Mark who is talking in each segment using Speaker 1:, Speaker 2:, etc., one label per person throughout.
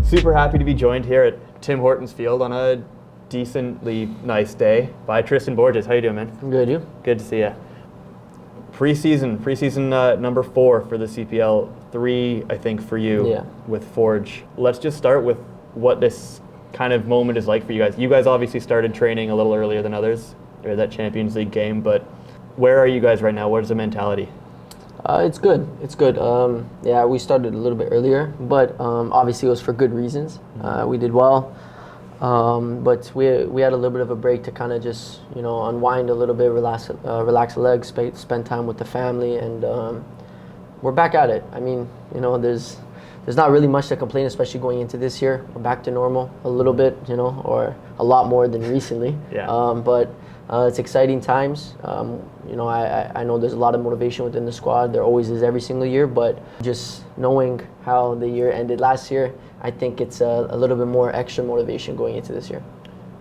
Speaker 1: Super happy to be joined here at Tim Hortons Field on a decently nice day by Tristan Borges. How you doing, man?
Speaker 2: I'm good, you?
Speaker 1: Good to see you. Preseason number 4 for the CPL, 3 I think for you with Forge. Let's just start with what this kind of moment is like for you guys. You guys obviously started training a little earlier than others, or that Champions League game, but where are you guys right now? What is the mentality?
Speaker 2: It's good. It's good. Yeah, we started a little bit earlier, but obviously it was for good reasons. We did well, but we had a little bit of a break to kind of just unwind a little bit, relax the legs, spend time with the family, and we're back at it. I mean, there's not really much to complain, especially going into this year. We're back to normal a little bit, or a lot more than recently. But it's exciting times. I know there's a lot of motivation within the squad. There always is every single year, but just knowing how the year ended last year, I think it's a little bit more extra motivation going into this year.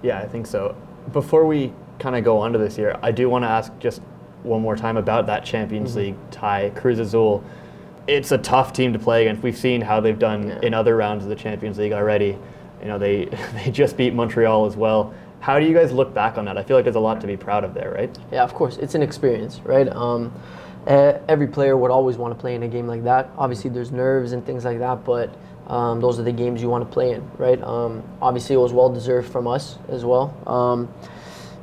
Speaker 1: Yeah, I think so. Before we kind of go on to this year, I do want to ask just one more time about that Champions League tie, Cruz Azul. It's a tough team to play against. We've seen how they've done in other rounds of the Champions League already. They just beat Montreal as well. How do you guys look back on that? I feel like there's a lot to be proud of there, right?
Speaker 2: Yeah, of course. It's an experience, right? Every player would always want to play in a game like that. Obviously, there's nerves and things like that, but those are the games you want to play in, right? Obviously, it was well-deserved from us as well.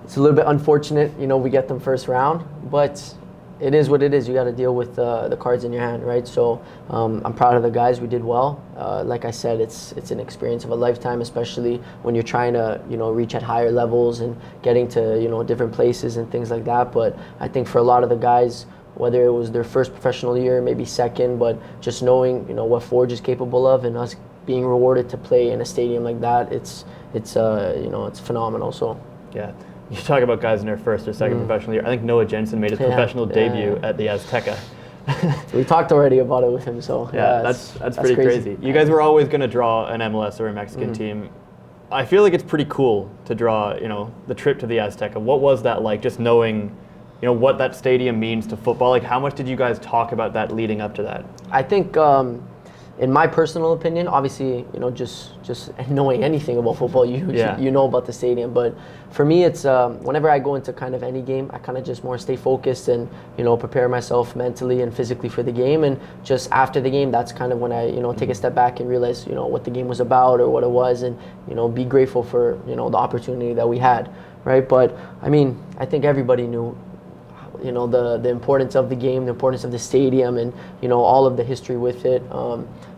Speaker 2: It's a little bit unfortunate, we get them first round, but it is what it is. You got to deal with the cards in your hand, right? So I'm proud of the guys. We did well. Like I said, it's an experience of a lifetime, especially when you're trying to reach at higher levels and getting to different places and things like that. But I think for a lot of the guys, whether it was their first professional year, maybe second, but just knowing what Forge is capable of and us being rewarded to play in a stadium like that, it's phenomenal. So
Speaker 1: yeah. You talk about guys in their first or second professional year. I think Noah Jensen made his professional debut at the Azteca.
Speaker 2: We talked already about it with him, so
Speaker 1: that's pretty crazy. You guys were always going to draw an MLS or a Mexican team. I feel like it's pretty cool to draw, the trip to the Azteca. What was that like, just knowing, what that stadium means to football? Like, how much did you guys talk about that leading up to that?
Speaker 2: I think, in my personal opinion, obviously, just knowing anything about football, you know about the stadium. But for me, it's whenever I go into kind of any game, I kind of just more stay focused and prepare myself mentally and physically for the game. And just after the game, that's kind of when I take a step back and realize what the game was about or what it was, and be grateful for the opportunity that we had, right? But I mean, I think everybody knew the importance of the game, the importance of the stadium, and all of the history with it.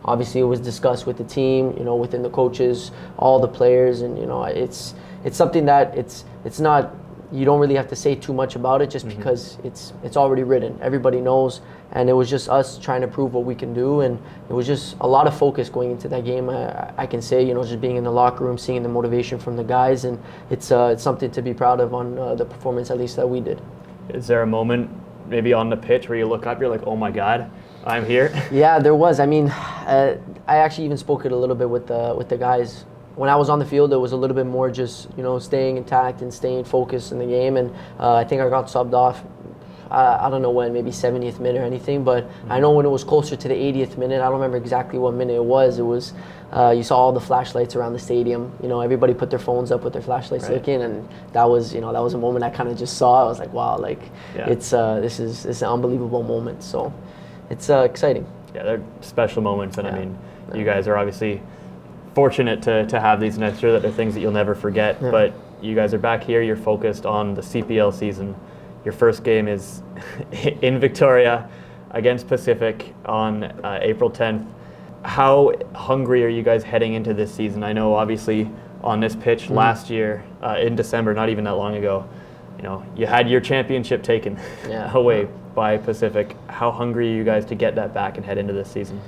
Speaker 2: Obviously, it was discussed with the team, within the coaches, all the players, and it's something that it's not. You don't really have to say too much about it, just because it's already written. Everybody knows, and it was just us trying to prove what we can do, and it was just a lot of focus going into that game. I can say, just being in the locker room, seeing the motivation from the guys, and it's something to be proud of on the performance, at least that we did.
Speaker 1: Is there a moment maybe on the pitch where you look up, you're like, oh my God, I'm here?
Speaker 2: Yeah, there was. I mean, I actually even spoke it a little bit with the guys. When I was on the field, it was a little bit more just, staying intact and staying focused in the game. And I think I got subbed off, I don't know when, maybe 70th minute or anything. But I know when it was closer to the 80th minute, I don't remember exactly what minute it was. It was, you saw all the flashlights around the stadium. Everybody put their phones up with their flashlights looking. And that was a moment I kind of just saw. I was like, wow, it's this is an unbelievable moment. So it's exciting.
Speaker 1: Yeah, they're special moments. And I mean, you guys are obviously fortunate to have these, and I'm sure that they're things that you'll never forget. But you guys are back here. You're focused on the CPL season. Your first game is in Victoria against Pacific on April 10th. How hungry are you guys heading into this season? I know obviously on this pitch last year in December, not even that long ago, you had your championship taken away by Pacific. How hungry are you guys to get that back and head into this season?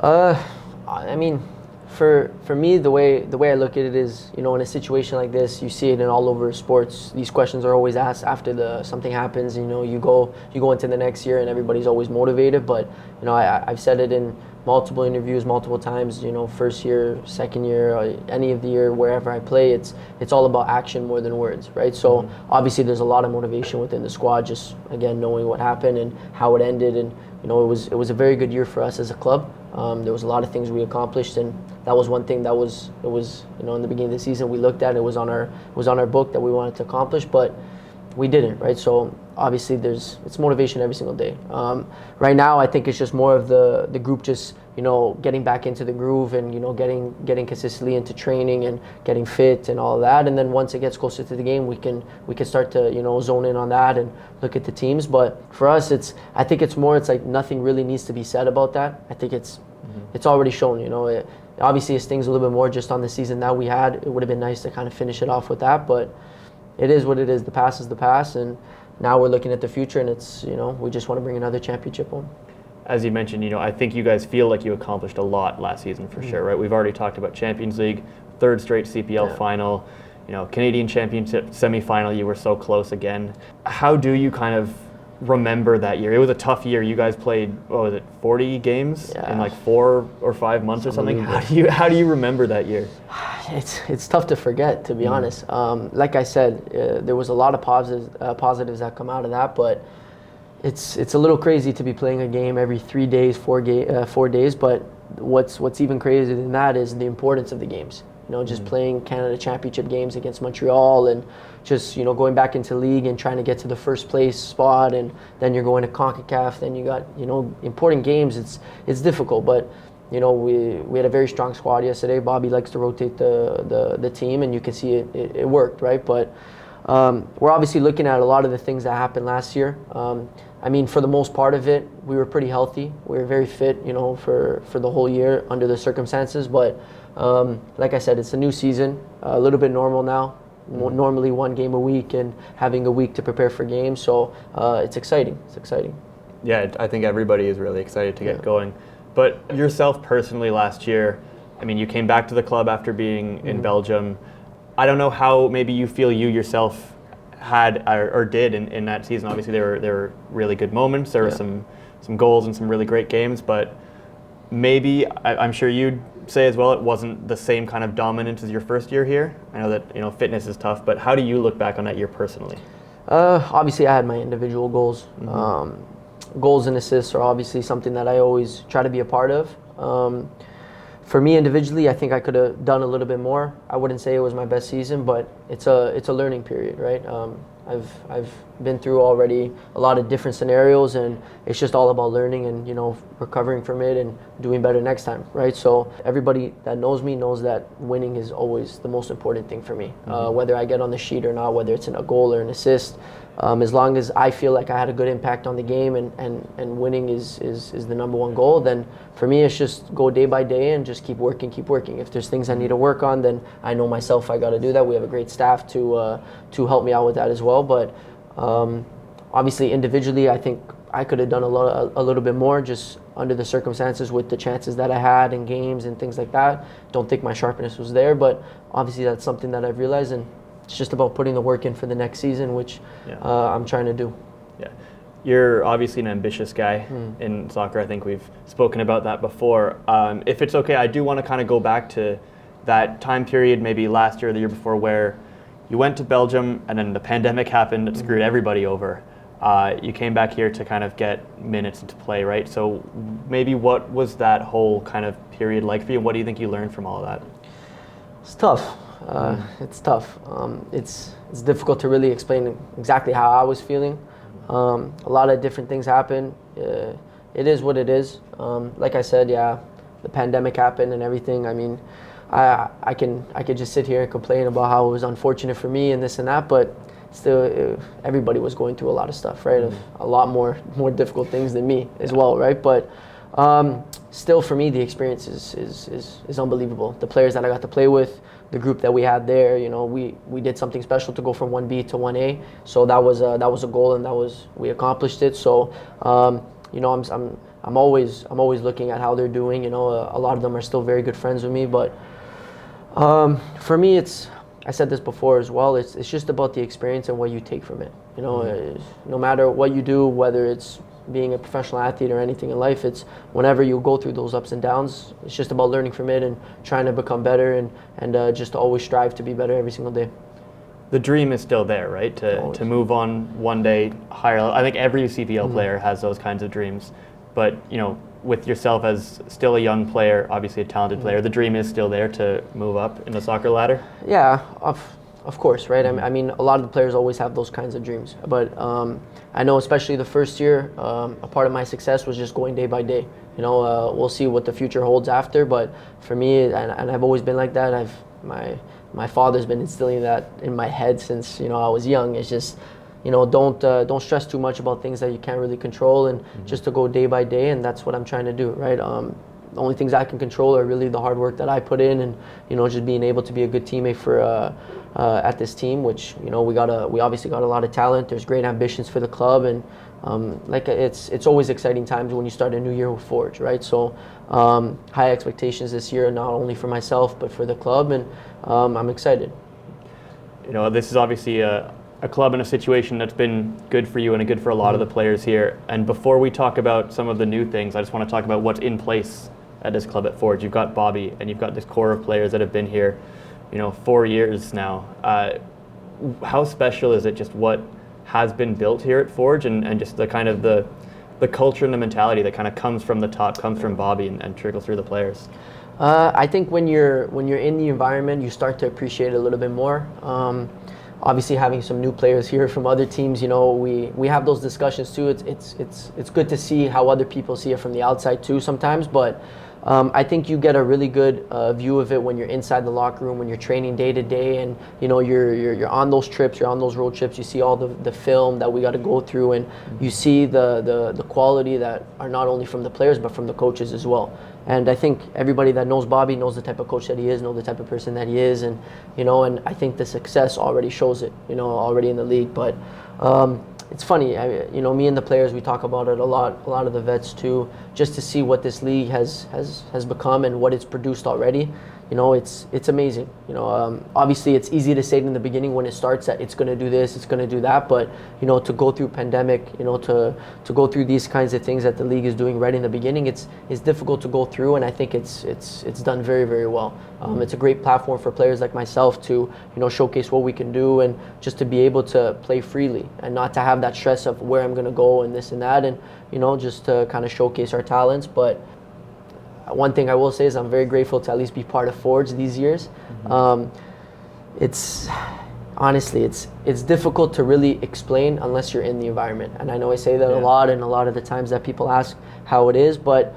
Speaker 2: I mean, for me, the way I look at it is, in a situation like this, you see it in all over sports. These questions are always asked after something happens. You go into the next year, and everybody's always motivated. But I've said it in multiple interviews, multiple times, first year, second year, any of the year, wherever I play, it's all about action more than words, right? So obviously there's a lot of motivation within the squad, just again, knowing what happened and how it ended. And, it was a very good year for us as a club. There was a lot of things we accomplished, and that was one thing that was in the beginning of the season we looked at. It was on our book that we wanted to accomplish, but we didn't, right? So obviously it's motivation every single day. Right now I think it's just more of the group just getting back into the groove and getting consistently into training and getting fit and all of that. And then once it gets closer to the game, we can start to zone in on that and look at the teams. But for us, I think it's like nothing really needs to be said about that. I think it's already shown. Obviously it stings a little bit more just on the season that we had. It would have been nice to kind of finish it off with that, but it is what it is. The past is the past, and now we're looking at the future, and it's we just want to bring another championship home.
Speaker 1: As you mentioned, I think you guys feel like you accomplished a lot last season for sure, right? We've already talked about Champions League, third straight CPL final, Canadian Championship semifinal. You were so close again. How do you kind of remember that year? It was a tough year. You guys played 40 games in like 4 or 5 months or something. How do you remember that year?
Speaker 2: It's tough to forget, to be honest. Like I said, there was a lot of positives that come out of that, but it's a little crazy to be playing a game every 3 days, 4 days. But what's even crazier than that is the importance of the games. Just playing Canada Championship games against Montreal, and just going back into league and trying to get to the first place spot, and then you're going to CONCACAF. Then you got important games. It's difficult, but we had a very strong squad yesterday. Bobby likes to rotate the team, and you can see it worked, right? But we're obviously looking at a lot of the things that happened last year. For the most part of it, we were pretty healthy. We were very fit, for the whole year under the circumstances. But like I said, it's a new season, a little bit normal now. Normally 1 game a week and having a week to prepare for games. So it's exciting. It's exciting.
Speaker 1: Yeah, I think everybody is really excited to get going. But yourself personally last year, you came back to the club after being in Belgium. I don't know how maybe you feel you yourself had or did in that season. Obviously there were really good moments. There were some goals and some really great games, but maybe I'm sure you'd say as well it wasn't the same kind of dominance as your first year here. I know that fitness is tough, but how do you look back on that year personally?
Speaker 2: Obviously I had my individual goals. Goals and assists are obviously something that I always try to be a part of. For me individually, I think I could have done a little bit more. I wouldn't say it was my best season, but it's a learning period, right? I've been through already a lot of different scenarios, and it's just all about learning and recovering from it and doing better next time, right? So everybody that knows me knows that winning is always the most important thing for me. Whether I get on the sheet or not, whether it's a goal or an assist, as long as I feel like I had a good impact on the game and winning is the number one goal, then for me it's just go day by day and just keep working. If there's things I need to work on, then I know myself I got to do that. We have a great staff to help me out with that as well. But obviously individually, I think I could have done a little bit more just under the circumstances with the chances that I had in games and things like that. Don't think my sharpness was there, but obviously that's something that I've realized, and it's just about putting the work in for the next season, which I'm trying to do. Yeah,
Speaker 1: you're obviously an ambitious guy in soccer. I think we've spoken about that before. If it's okay, I do want to kind of go back to that time period, maybe last year or the year before, where you went to Belgium and then the pandemic happened. It screwed everybody over. You came back here to kind of get minutes into play, right? So maybe what was that whole kind of period like for you? What do you think you learned from all of that?
Speaker 2: It's tough. It's tough. It's difficult to really explain exactly how I was feeling. A lot of different things happened. It is what it is. Like I said, the pandemic happened and everything. I could just sit here and complain about how it was unfortunate for me and this and that, but still, everybody was going through a lot of stuff, right? A lot more difficult things than me as well, right? But still, for me, the experience is unbelievable. The players that I got to play with, the group that we had there, we did something special to go from 1B to 1A. So that was a goal, and we accomplished it. So I'm always looking at how they're doing. A lot of them are still very good friends with me, but for me, I said this before as well, it's just about the experience and what you take from it. No matter what you do, whether it's being a professional athlete or anything in life. It's whenever you go through those ups and downs, it's just about learning from it and trying to become better and just always strive to be better every single day.
Speaker 1: The dream is still there, right? To move on one day higher. I think every CPL player has those kinds of dreams. But, with yourself as still a young player, obviously a talented player, the dream is still there to move up in the soccer ladder?
Speaker 2: Yeah, of course, right? I mean, a lot of the players always have those kinds of dreams. But I know especially the first year, a part of my success was just going day by day. We'll see what the future holds after. But for me, and I've always been like that, my father's been instilling that in my head since, I was young. It's just, don't stress too much about things that you can't really control, and just to go day by day, and that's what I'm trying to do, right? The only things I can control are really the hard work that I put in, and just being able to be a good teammate for at this team, which we obviously got a lot of talent. There's great ambitions for the club, and it's always exciting times when you start a new year with Forge, right? So high expectations this year, not only for myself but for the club, and I'm excited.
Speaker 1: This is obviously a club in a situation that's been good for you and good for a lot of the players here. And before we talk about some of the new things, I just want to talk about what's in place at this club at Forge. You've got Bobby, and you've got this core of players that have been here, 4 years now. How special is it, just what has been built here at Forge, and just the kind of the culture and the mentality that kind of comes from the top, comes from Bobby, and trickles through the players?
Speaker 2: I think when you're in the environment, you start to appreciate it a little bit more. Obviously, having some new players here from other teams, we have those discussions too. It's good to see how other people see it from the outside too sometimes, but I think you get a really good view of it when you're inside the locker room, when you're training day to day, and you're on those trips, you're on those road trips. You see all the film that we got to go through, and you see the quality that are not only from the players but from the coaches as well. And I think everybody that knows Bobby knows the type of coach that he is, knows the type of person that he is, and and I think the success already shows it, already in the league. But it's funny, me and the players, we talk about it a lot of the vets too, just to see what this league has become and what it's produced already. It's amazing. Obviously it's easy to say in the beginning when it starts that it's going to do this, it's going to do that, but to go through pandemic, to go through these kinds of things that the league is doing right in the beginning, it's difficult to go through, and I think it's done very, very well. It's a great platform for players like myself to showcase what we can do, and just to be able to play freely and not to have that stress of where I'm going to go and this and that, and just to kind of showcase our talents. But one thing I will say is I'm very grateful to at least be part of Forge these years. It's honestly, it's difficult to really explain unless you're in the environment. And I know I say that a lot, and a lot of the times that people ask how it is, but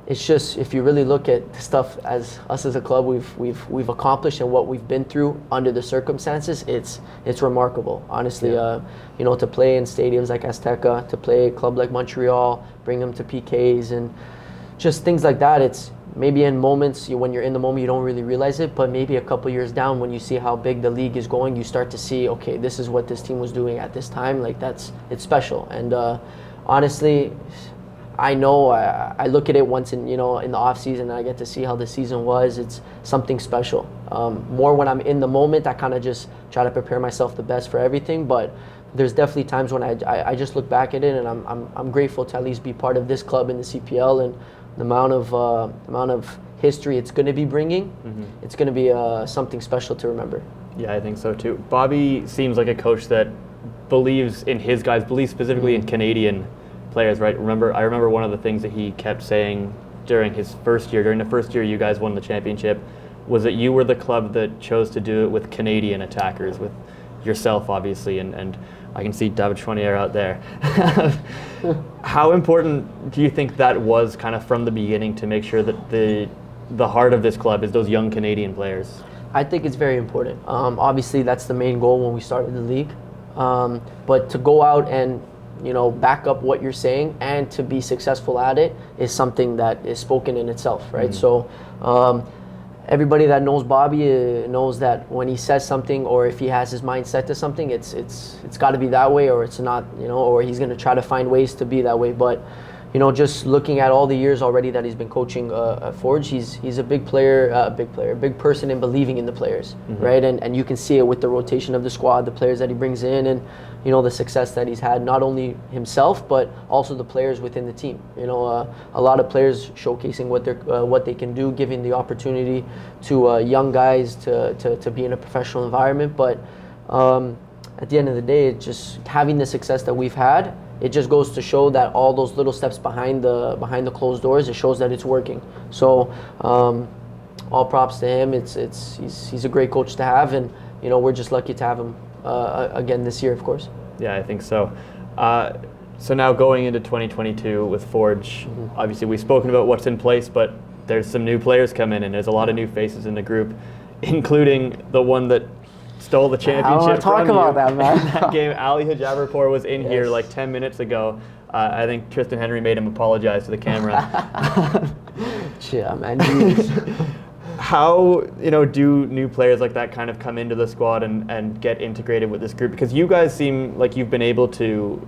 Speaker 2: it's just, if you really look at the stuff as a club we've accomplished and what we've been through under the circumstances, it's remarkable, honestly. To play in stadiums like Azteca, to play a club like Montreal, bring them to PKs, and just things like that. It's maybe in moments, when you're in the moment, you don't really realize it, but maybe a couple years down, when you see how big the league is going, you start to see, okay, this is what this team was doing at this time. It's special. And honestly, I know I look at it once in the off season, and I get to see how the season was. It's something special. More when I'm in the moment, I kind of just try to prepare myself the best for everything, but there's definitely times when I just look back at it, and I'm grateful to at least be part of this club in the CPL, and the amount of history it's going to be bringing. It's going to be something special to remember. Yeah,
Speaker 1: I think so too. Bobby seems like a coach that believes in his guys, believes specifically in Canadian players, right? I remember one of the things that he kept saying during the first year you guys won the championship, was that you were the club that chose to do it with Canadian attackers, with yourself obviously, and I can see David Chouanier out there. How important do you think that was, kind of from the beginning, to make sure that the heart of this club is those young Canadian players?
Speaker 2: I think it's very important. Obviously, that's the main goal when we started the league. But to go out and back up what you're saying and to be successful at it is something that is spoken in itself, right? So everybody that knows Bobby knows that when he says something, or if he has his mind set to something, it's got to be that way, or it's not, or he's going to try to find ways to be that way. But just looking at all the years already that he's been coaching Forge, he's a big player, a big person in believing in the players, right? And you can see it with the rotation of the squad, the players that he brings in, and the success that he's had, not only himself but also the players within the team. A lot of players showcasing what they can do, giving the opportunity to young guys to be in a professional environment. But at the end of the day, it's just having the success that we've had. It just goes to show that all those little steps behind the closed doors, it shows that it's working. So all props to him. He's a great coach to have, and we're just lucky to have him again this year, of course.
Speaker 1: Yeah, I think so. So now going into 2022 with Forge, obviously we've spoken about what's in place, but there's some new players come in, and there's a lot of new faces in the group, including the one that stole the championship.
Speaker 2: I want to talk about that, man.
Speaker 1: In that game, Ali Hajabapur was in here like 10 minutes ago. I think Tristan Henry made him apologize to the camera.
Speaker 2: Yeah, man.
Speaker 1: How do new players like that kind of come into the squad and get integrated with this group? Because you guys seem like you've been able to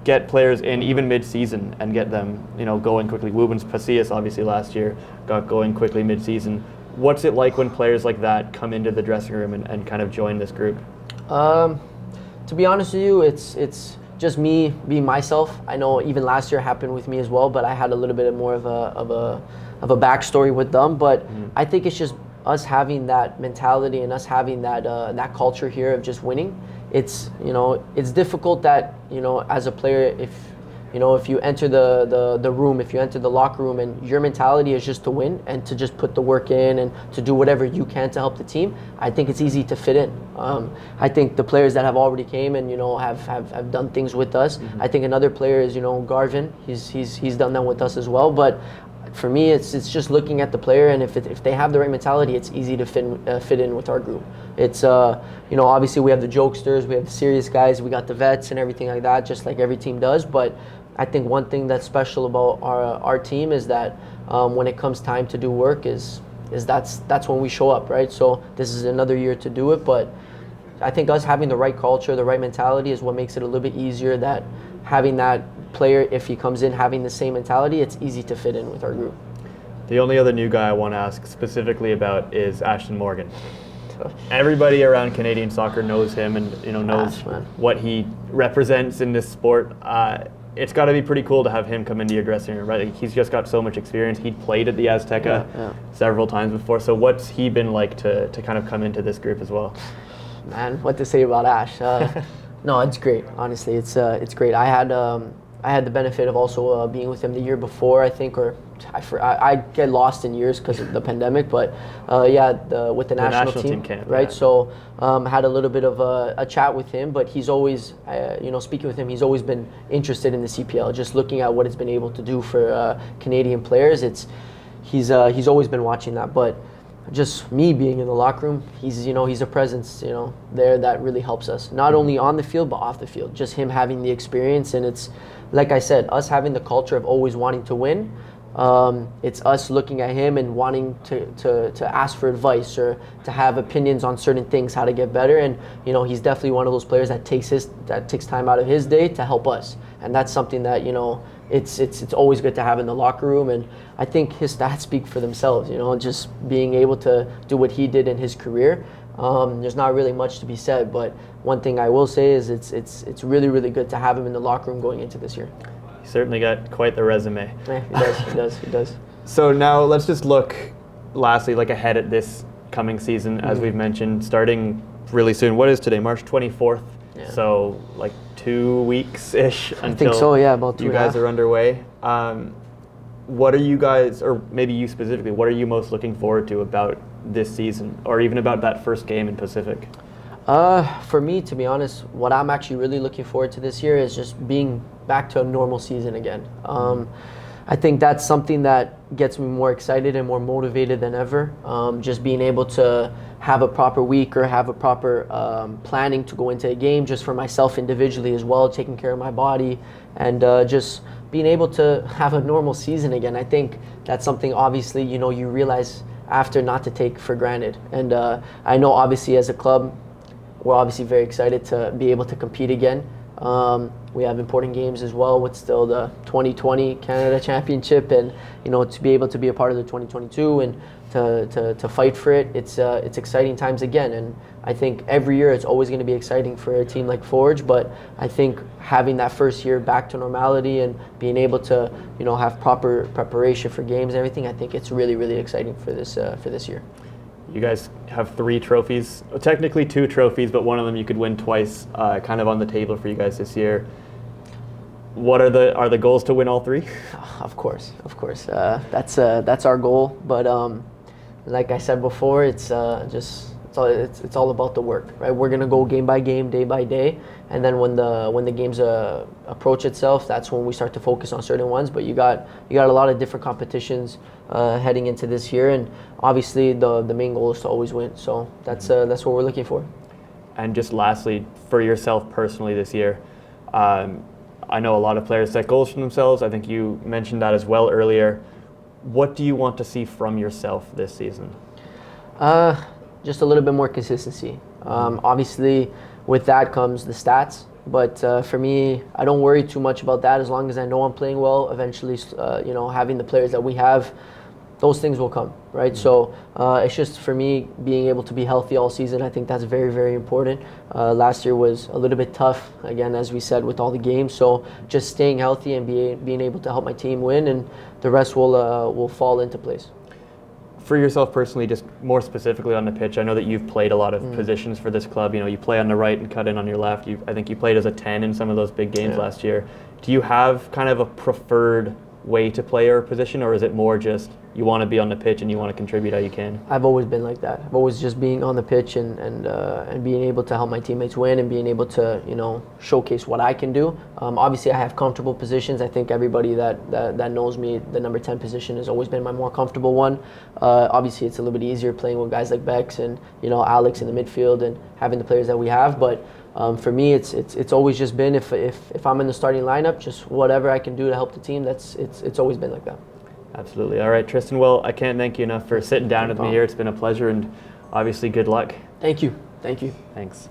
Speaker 1: get players in even mid-season and get them going quickly. Wubens Pasillas obviously last year got going quickly mid-season. What's it like when players like that come into the dressing room and kind of join this group?
Speaker 2: To be honest with you, it's just me being myself. I know even last year happened with me as well, but I had a little bit more of a backstory with them. But I think it's just us having that mentality and us having that culture here of just winning. It's difficult that as a player, if you enter the room, if you enter the locker room and your mentality is just to win and to just put the work in and to do whatever you can to help the team, I think it's easy to fit in. I think the players that have already came and have done things with us. I think another player is Garvin. He's done that with us as well. But for me, it's just looking at the player, and if they have the right mentality, it's easy to fit in with our group. It's obviously we have the jokesters, we have the serious guys, we got the vets and everything like that, just like every team does. But I think one thing that's special about our team is that when it comes time to do work, that's when we show up, right? So this is another year to do it, but I think us having the right culture, the right mentality is what makes it a little bit easier. That having that player, if he comes in having the same mentality, it's easy to fit in with our group.
Speaker 1: The only other new guy I want to ask specifically about is Ashton Morgan. Everybody around Canadian soccer knows him and knows what he represents in this sport. It's got to be pretty cool to have him come into your dressing room, right? Like, he's just got so much experience. He'd played at the Azteca several times before. So what's he been like to kind of come into this group as well?
Speaker 2: Man, what to say about Ash? No, it's great. Honestly, it's great. I had the benefit of also being with him the year before, I think, or I get lost in years because of the pandemic. But with the national team camp, right? Yeah. So had a little bit of a chat with him, but he's always, speaking with him, he's always been interested in the CPL. Just looking at what it's been able to do for Canadian players, he's always been watching that. But just me being in the locker room, he's a presence there that really helps us, not only on the field but off the field. Just him having the experience, and it's like I said, us having the culture of always wanting to win. It's us looking at him and wanting to ask for advice or to have opinions on certain things, how to get better. And he's definitely one of those players that takes time out of his day to help us, and that's something that it's always good to have in the locker room. And I think his stats speak for themselves. Just being able to do what he did in his career. There's not really much to be said, but one thing I will say is it's really, really good to have him in the locker room going into this year.
Speaker 1: He certainly got quite the resume.
Speaker 2: Yeah, he does.
Speaker 1: So now let's just look, lastly, ahead at this coming season, as we've mentioned, starting really soon. What is today? March 24th. Yeah. So 2 weeks-ish until
Speaker 2: I think so, yeah, about 2
Speaker 1: you guys are underway. What are you guys, or maybe you specifically, what are you most looking forward to about this season, or even about that first game in Pacific?
Speaker 2: For me, to be honest, what I'm actually really looking forward to this year is just being back to a normal season again. I think that's something that gets me more excited and more motivated than ever. Just being able to have a proper week or have a proper planning to go into a game, just for myself individually as well, taking care of my body, and just being able to have a normal season again. I think that's something, obviously, you realize after, not to take for granted. And I know, obviously, as a club, we're obviously very excited to be able to compete again. We have important games as well with still the 2020 Canada Championship, and to be able to be a part of the 2022 and to fight for it. It's exciting times again, and I think every year it's always going to be exciting for a team like Forge. But I think having that first year back to normality and being able to have proper preparation for games and everything, I think it's really, really exciting for this year.
Speaker 1: You guys have 3 trophies, technically 2 trophies, but one of them you could win twice, kind of on the table for you guys this year. What are the goals to win all 3?
Speaker 2: Of course. That's our goal. But like I said before, it's all about the work, right? We're gonna go game by game, day by day, and then when the games approach itself, that's when we start to focus on certain ones. But you got a lot of different competitions heading into this year, and obviously the main goal is to always win. So that's what we're looking for.
Speaker 1: And just lastly, for yourself personally this year, I know a lot of players set goals for themselves. I think you mentioned that as well earlier. What do you want to see from yourself this season?
Speaker 2: Just a little bit more consistency. Obviously, with that comes the stats. But for me, I don't worry too much about that as long as I know I'm playing well. Eventually, having the players that we have, those things will come, right? So it's just for me being able to be healthy all season. I think that's very, very important. Last year was a little bit tough, again, as we said, with all the games. So just staying healthy and being able to help my team win, and the rest will fall into place.
Speaker 1: For yourself personally, just more specifically on the pitch, I know that you've played a lot of positions for this club. You play on the right and cut in on your left. I think you played as a 10 in some of those big games last year. Do you have kind of a preferred way to play your position, or is it more just you want to be on the pitch and you want to contribute how you can?
Speaker 2: I've always been like that. I've always just being on the pitch and being able to help my teammates win and being able to showcase what I can do. Obviously, I have comfortable positions. I think everybody that knows me, the number 10 position has always been my more comfortable one. Obviously, it's a little bit easier playing with guys like Bex and Alex in the midfield and having the players that we have. But for me, it's always just been if I'm in the starting lineup, just whatever I can do to help the team. It's always been like that.
Speaker 1: Absolutely. All right, Tristan. Well, I can't thank you enough for sitting down with me here. It's been a pleasure, and obviously good luck.
Speaker 2: Thank you.
Speaker 1: Thanks.